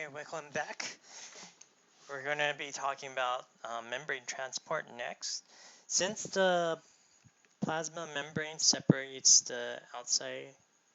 Okay, welcome back. We're going to be talking about membrane transport next. Since the plasma membrane separates the outside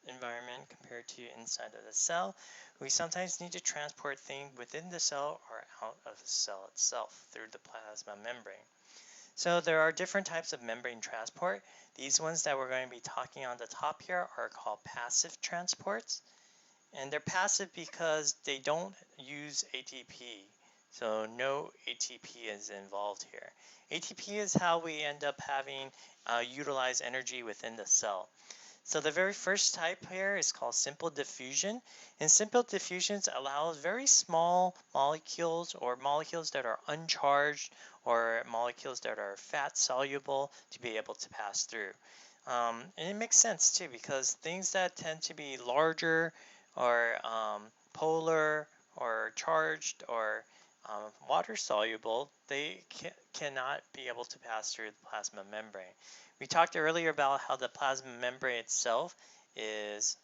environment compared to inside of the cell, we sometimes need to transport things within the cell or out of the cell itself through the plasma membrane. So there are different types of membrane transport. These ones that we're going to be talking on the top here are called passive transports. And they're passive because they don't use ATP. So no ATP is involved here. ATP is how we end up having utilize energy within the cell. So the very first type here is called simple diffusion. And simple diffusions allows very small molecules or molecules that are uncharged or molecules that are fat soluble to be able to pass through. And it makes sense too because things that tend to be larger or polar or charged or water soluble, they cannot be able to pass through the plasma membrane. We talked earlier about how the plasma membrane itself is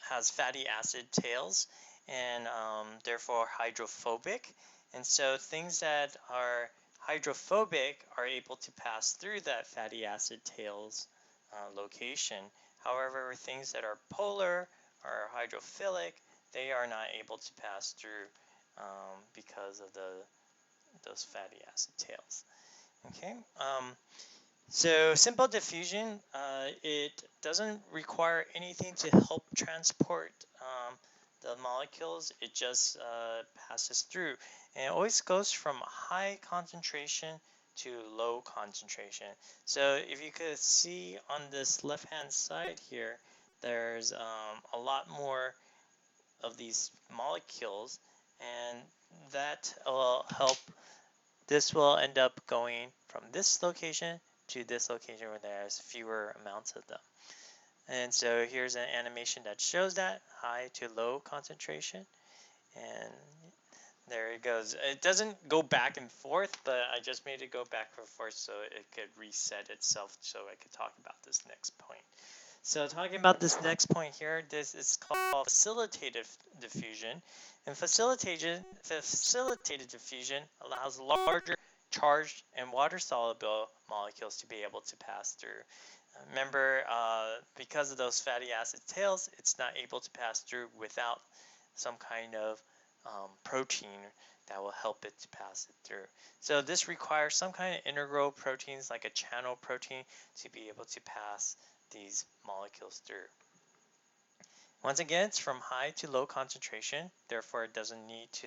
has fatty acid tails and therefore hydrophobic. And so things that are hydrophobic are able to pass through that fatty acid tails location. However, things that are polar or hydrophilic, they are not able to pass through because of those fatty acid tails. Okay. So simple diffusion, it doesn't require anything to help transport the molecules. It just passes through. And it always goes from high concentration to low concentration. So if you could see on this left-hand side here, there's a lot more of these molecules, and that will help. This will end up going from this location to this location where there's fewer amounts of them. And so here's an animation that shows that high to low concentration. And there it goes. It doesn't go back and forth, but I just made it go back and forth so it could reset itself so I could talk about this next point. So talking about this next point here, this is called facilitated diffusion. And facilitated diffusion allows larger charged and water-soluble molecules to be able to pass through. Remember, because of those fatty acid tails, it's not able to pass through without some kind of protein that will help it to pass it through. So this requires some kind of integral proteins like a channel protein to be able to pass these molecules through. Once again, it's from high to low concentration, therefore it doesn't need to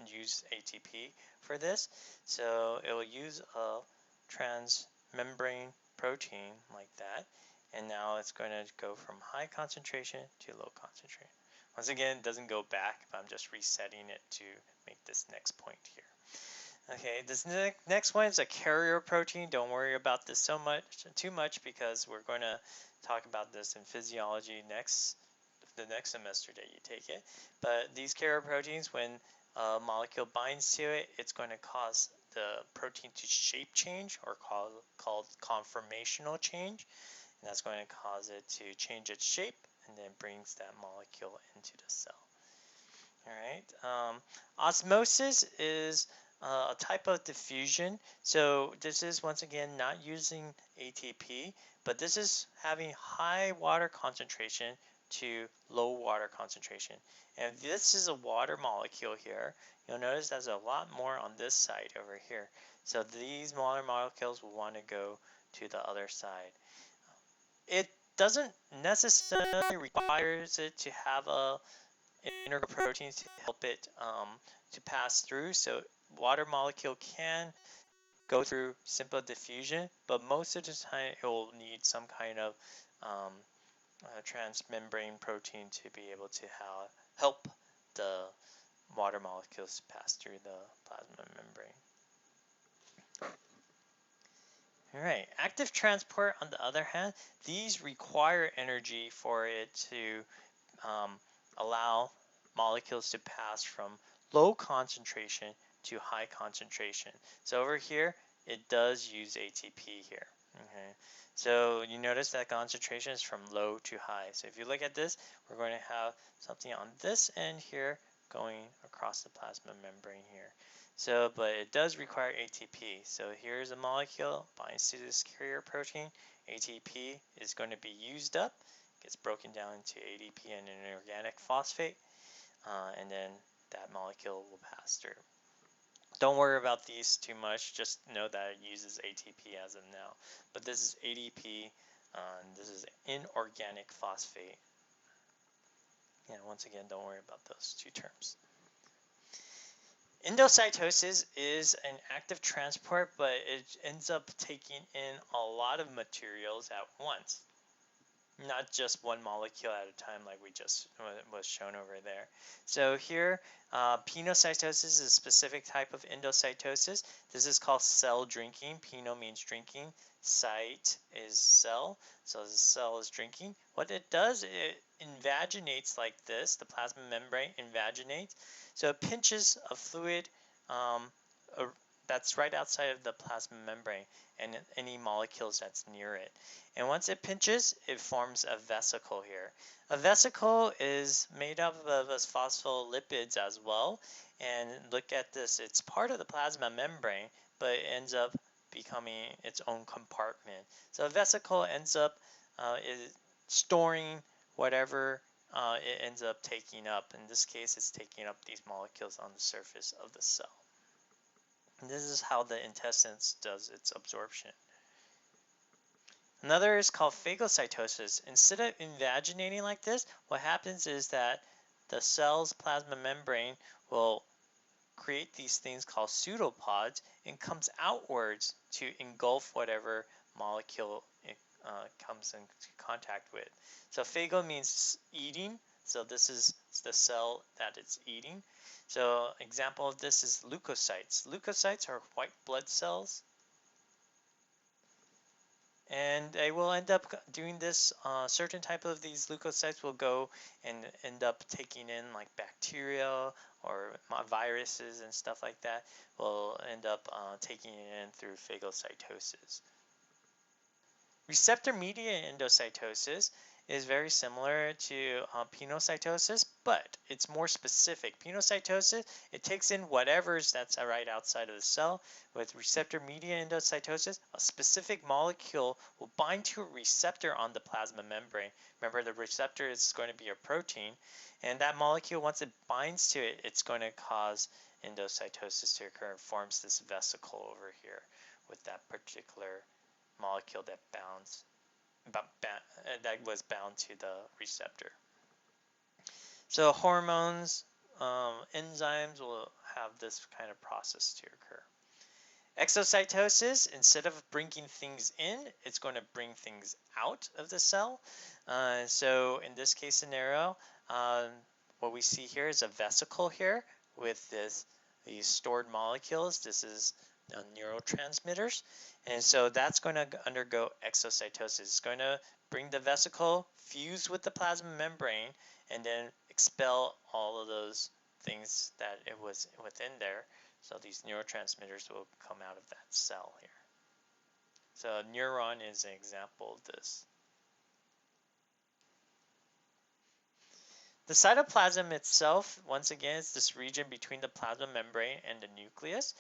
use ATP for this. So it will use a transmembrane protein like that, and now it's going to go from high concentration to low concentration. Once again, it doesn't go back, but I'm just resetting it to make this next point here. Okay, this next one is a carrier protein. Don't worry about this too much because we're going to talk about this in physiology the next semester that you take it. But these carrier proteins, when a molecule binds to it, it's going to cause the protein to shape change or called conformational change. And that's going to cause it to change its shape and then brings that molecule into the cell. All right. Osmosis is a type of diffusion. So this is once again not using ATP, but this is having high water concentration to low water concentration. And this is a water molecule here. You'll notice there's a lot more on this side over here. So these water molecules will want to go to the other side. It doesn't necessarily require it to have a integral proteins to help it to pass through. So water molecule can go through simple diffusion, but most of the time it will need some kind of transmembrane protein to be able to help the water molecules pass through the plasma membrane. All right, active transport on the other hand, these require energy for it to allow molecules to pass from low concentration to high concentration. So over here, it does use ATP here. Okay, so you notice that concentration is from low to high. So if you look at this, we're going to have something on this end here going across the plasma membrane here. So, but it does require ATP. So here's a molecule, binds to this carrier protein. ATP is going to be used up, gets broken down into ADP and an organic phosphate, and then that molecule will pass through. Don't worry about these too much, just know that it uses ATP as of now. But this is ADP, and this is inorganic phosphate. Yeah, once again, don't worry about those two terms. Endocytosis is an active transport, but it ends up taking in a lot of materials at once. Not just one molecule at a time like we just was shown over there. So here, pinocytosis is a specific type of endocytosis. This is called cell drinking. Pino means drinking. Cyte is cell. So the cell is drinking. What it does, it invaginates like this. The plasma membrane invaginates. So it pinches a fluid um, that's right outside of the plasma membrane and any molecules that's near it. And once it pinches, it forms a vesicle here. A vesicle is made up of phospholipids as well. And look at this, it's part of the plasma membrane, but it ends up becoming its own compartment. So a vesicle ends up storing whatever it ends up taking up. In this case, it's taking up these molecules on the surface of the cell. And this is how the intestines does its absorption. Another is called phagocytosis. Instead of invaginating like this, what happens is that the cell's plasma membrane will create these things called pseudopods and comes outwards to engulf whatever molecule it comes into contact with. So phago means eating. So this is the cell that it's eating. So example of this is leukocytes. Leukocytes are white blood cells. And they will end up doing this. Certain type of these leukocytes will go and end up taking in like bacteria or viruses and stuff like that. Will end up taking it in through phagocytosis. Receptor-mediated endocytosis is very similar to pinocytosis, but it's more specific. Pinocytosis, it takes in whatever's that's right outside of the cell. With receptor-mediated endocytosis, a specific molecule will bind to a receptor on the plasma membrane. Remember, the receptor is going to be a protein, and that molecule, once it binds to it, it's going to cause endocytosis to occur and forms this vesicle over here with that particular molecule that was bound to the receptor. So hormones, enzymes will have this kind of process to occur. Exocytosis, instead of bringing things in, it's going to bring things out of the cell. So in this case scenario, what we see here is a vesicle here with these stored molecules. This is neurotransmitters. And so that's going to undergo exocytosis. It's going to bring the vesicle, fuse with the plasma membrane, and then expel all of those things that it was within there. So these neurotransmitters will come out of that cell here. So a neuron is an example of this. The cytoplasm itself, once again, is this region between the plasma membrane and the nucleus.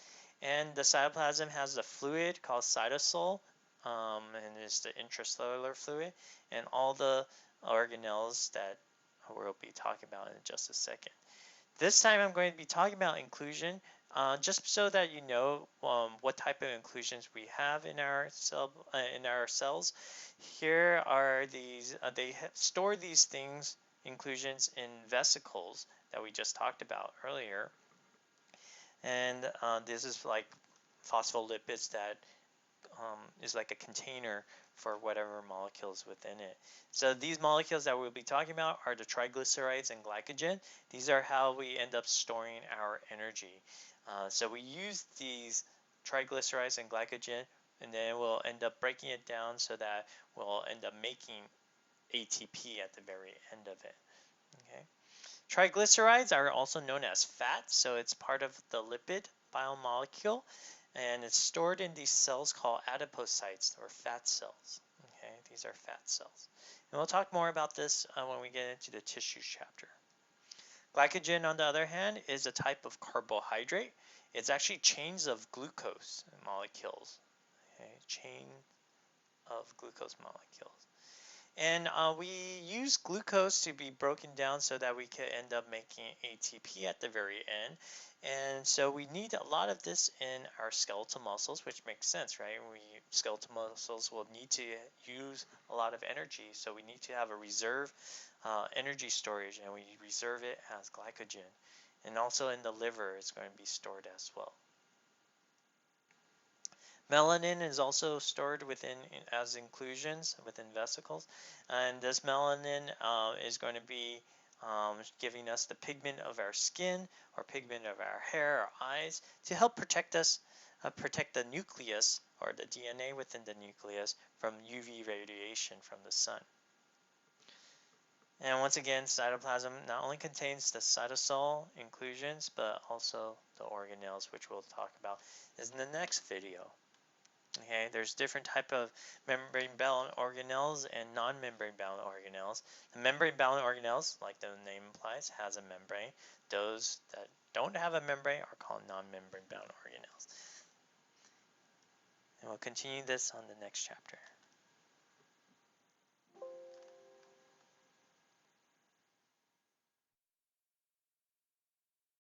And the cytoplasm has a fluid called cytosol, and it's the intracellular fluid, and all the organelles that we'll be talking about in just a second. This time I'm going to be talking about inclusion, just so that you know what type of inclusions we have in our cells. Here are these. They store these things, inclusions, in vesicles that we just talked about earlier, and this is like phospholipids that is like a container for whatever molecules within it. So these molecules that we'll be talking about are the triglycerides and glycogen. These are how we end up storing our energy. So we use these triglycerides and glycogen, and then we'll end up breaking it down so that we'll end up making ATP at the very end of it. Okay. Triglycerides are also known as fat, so it's part of the lipid biomolecule. and it's stored in these cells called adipocytes or fat cells. Okay, these are fat cells. And we'll talk more about this when we get into the tissues chapter. Glycogen, on the other hand, is a type of carbohydrate. It's actually chains of glucose molecules. Okay, chain of glucose molecules. And we use glucose to be broken down so that we can end up making ATP at the very end. And so we need a lot of this in our skeletal muscles, which makes sense, right? Skeletal muscles will need to use a lot of energy, so we need to have a reserve energy storage, and we reserve it as glycogen. And also in the liver, it's going to be stored as well. Melanin is also stored within as inclusions within vesicles, and this melanin is going to be giving us the pigment of our skin or pigment of our hair, our eyes, to help protect us, protect the nucleus or the DNA within the nucleus from UV radiation from the sun. And once again, cytoplasm not only contains the cytosol inclusions, but also the organelles, which we'll talk about in the next video. Okay, there's different type of membrane-bound organelles and non-membrane-bound organelles. The membrane-bound organelles, like the name implies, has a membrane. Those that don't have a membrane are called non-membrane-bound organelles. And we'll continue this on the next chapter.